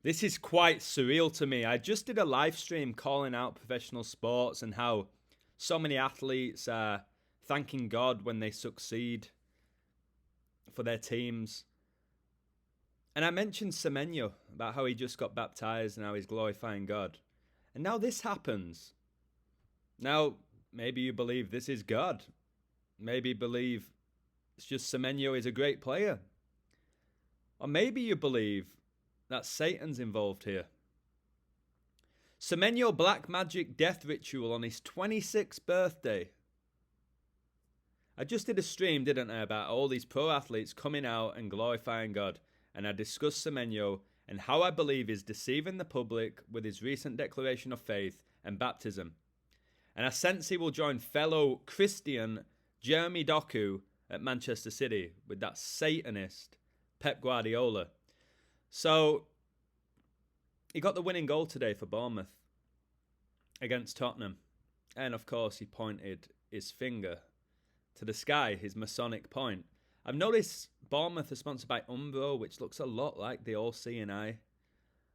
This is quite surreal to me. I just did a live stream calling out professional sports and how so many athletes are thanking God when they succeed for their teams. And I mentioned Semenyo, about how he just got baptized and how he's glorifying God. And now this happens. Now, maybe you believe this is God. Maybe you believe it's just Semenyo is a great player. Or maybe you believe that Satan's involved here. Semenyo black magic death ritual on his 26th birthday. I just did a stream, didn't I, about all these pro athletes coming out and glorifying God. And I discussed Semenyo and how I believe he's deceiving the public with his recent declaration of faith and baptism. And I sense he will join fellow Christian Jeremy Doku at Manchester City with that Satanist Pep Guardiola. So, he got the winning goal today for Bournemouth against Tottenham. And of course, he pointed his finger to the sky, his Masonic point. I've noticed Bournemouth is sponsored by Umbro, which looks a lot like the All-Seeing Eye.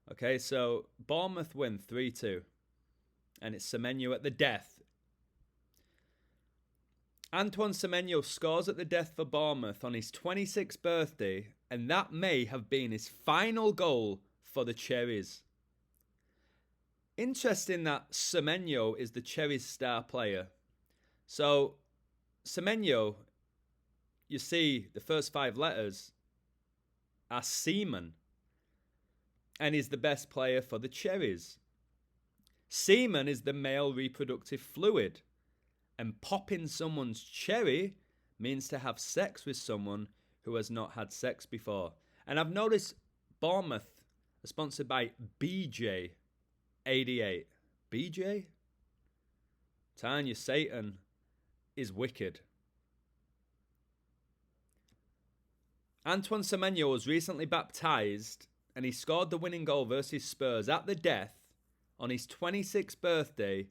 Okay, so Bournemouth win 3-2. And it's Semenyo at the death. Antoine Semenyo scores at the death for Bournemouth on his 26th birthday, and that may have been his final goal for the Cherries. Interesting that Semenyo is the Cherries' star player. So, Semenyo, you see the first 5 letters are semen, and is the best player for the Cherries. Semen is the male reproductive fluid, and popping someone's cherry means to have sex with someone who has not had sex before. And I've noticed Bournemouth are sponsored by BJ88. BJ? Telling you, Satan is wicked. Antoine Semenyo was recently baptized and he scored the winning goal versus Spurs at the death on his 26th birthday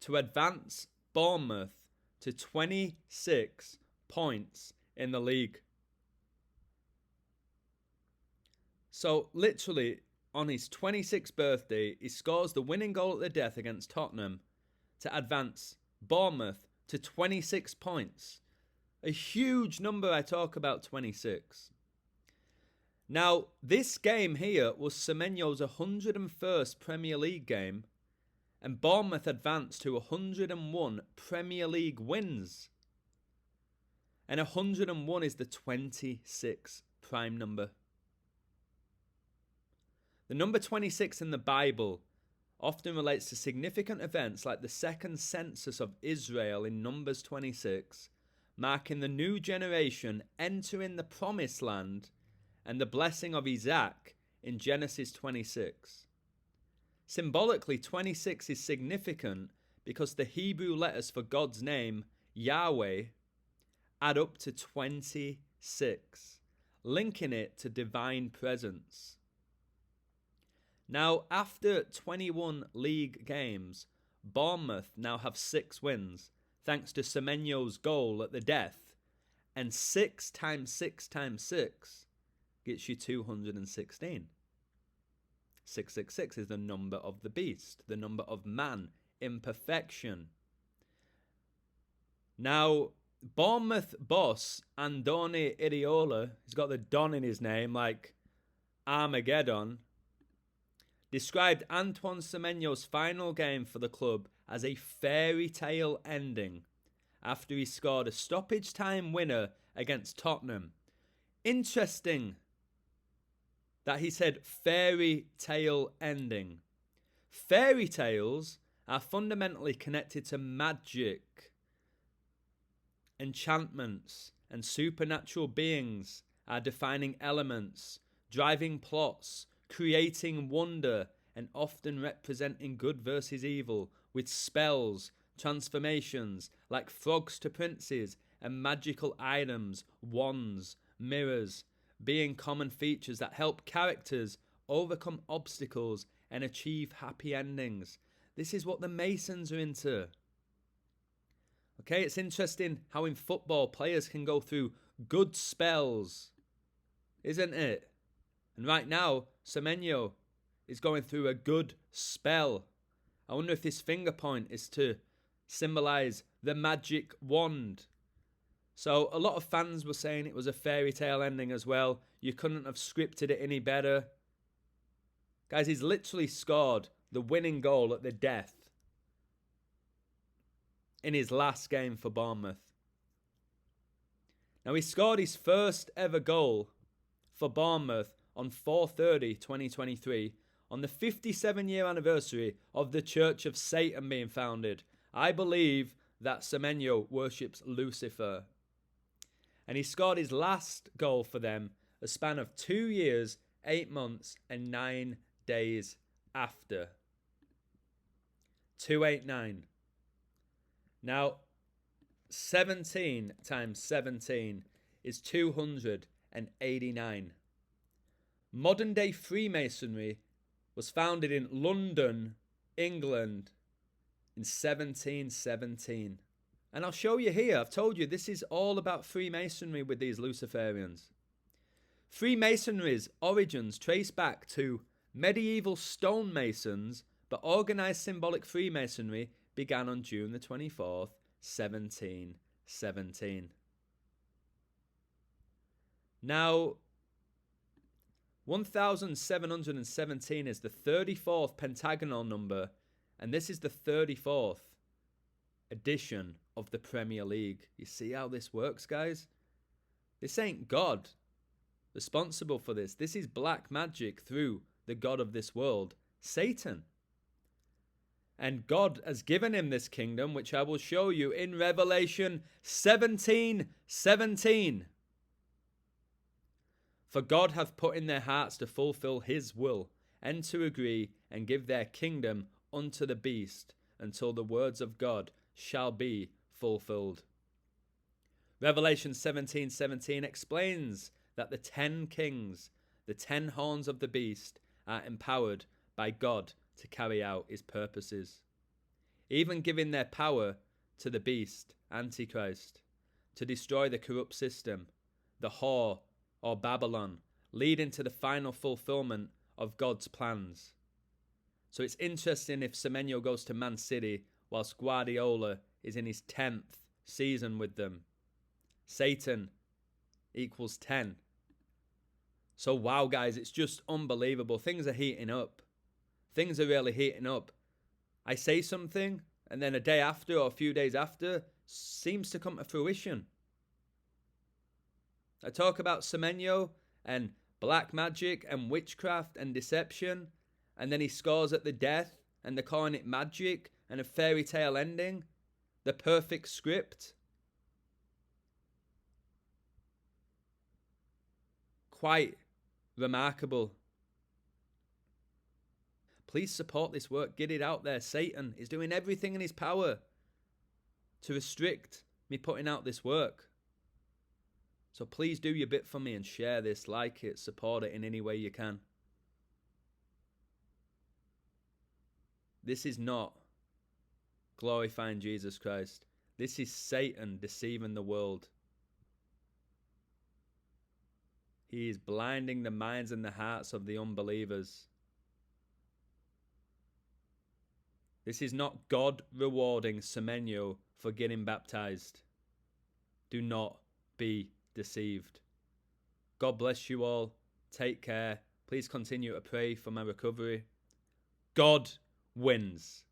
to advance Bournemouth to 26 points in the league. So literally on his 26th birthday, he scores the winning goal at the death against Tottenham to advance Bournemouth to 26 points. A huge number. I talk about 26. Now, this game here was Semenyo's 101st Premier League game, and Bournemouth advanced to 101 Premier League wins. And 101 is the 26 prime number. The number 26 in the Bible often relates to significant events like the second census of Israel in Numbers 26, marking the new generation entering the promised land, and the blessing of Isaac in Genesis 26. Symbolically, 26 is significant because the Hebrew letters for God's name, Yahweh, add up to 26, linking it to divine presence. Now, after 21 league games, Bournemouth now have 6 wins, thanks to Semenyo's goal at the death, and 6 times 6 times 6 gets you 216. 666 is the number of the beast, the number of man, imperfection. Now, Bournemouth boss Andoni Iraola, he's got the Don in his name like Armageddon, described Antoine Semenyo's final game for the club as a fairy tale ending after he scored a stoppage time winner against Tottenham. Interesting that he said fairy tale ending. Fairy tales are fundamentally connected to magic, enchantments, and supernatural beings are defining elements, driving plots, creating wonder, and often representing good versus evil with spells, transformations like frogs to princes, and magical items, wands, mirrors, being common features that help characters overcome obstacles and achieve happy endings. This is what the Masons are into. Okay, it's interesting how in football players can go through good spells, isn't it? And right now, Semenyo is going through a good spell. I wonder if this finger point is to symbolize the magic wand. So a lot of fans were saying it was a fairy tale ending as well. You couldn't have scripted it any better. Guys, he's literally scored the winning goal at the death in his last game for Bournemouth. Now, he scored his first ever goal for Bournemouth on 4/30/2023 on the 57-year anniversary of the Church of Satan being founded. I believe that Semenyo worships Lucifer. And he scored his last goal for them a span of 2 years, 8 months, and 9 days after. 289. Now, 17 times 17 is 289. Modern day Freemasonry was founded in London, England in 1717. And I'll show you here. I've told you this is all about Freemasonry with these Luciferians. Freemasonry's origins trace back to medieval stonemasons, but organized symbolic Freemasonry began on June the 24th, 1717. Now, 1717 is the 34th pentagonal number, and this is the 34th edition of the Premier League. You see how this works, guys? This ain't God responsible for this. This is black magic through the god of this world, Satan. And God has given him this kingdom, which I will show you in Revelation 17:17. For God hath put in their hearts to fulfill his will, and to agree and give their kingdom unto the beast, until the words of God shall be fulfilled. Revelation 17:17 explains that the 10 kings, the 10 horns of the beast, are empowered by God to carry out his purposes, even giving their power to the beast, Antichrist, to destroy the corrupt system, the whore or Babylon, leading to the final fulfillment of God's plans. So it's interesting if Semenyo goes to Man City whilst Guardiola is in his 10th season with them. Satan equals 10. So wow, guys, it's just unbelievable. Things are heating up. Things are really heating up. I say something, and then a day after or a few days after, seems to come to fruition. I talk about Semenyo and black magic and witchcraft and deception, and then he scores at the death, and they're calling it magic and a fairy tale ending. The perfect script. Quite remarkable. Please support this work. Get it out there. Satan is doing everything in his power to restrict me putting out this work. So please do your bit for me and share this, like it, support it in any way you can. This is not glorifying Jesus Christ. This is Satan deceiving the world. He is blinding the minds and the hearts of the unbelievers. This is not God rewarding Semenyo for getting baptized. Do not be deceived. God bless you all. Take care. Please continue to pray for my recovery. God wins.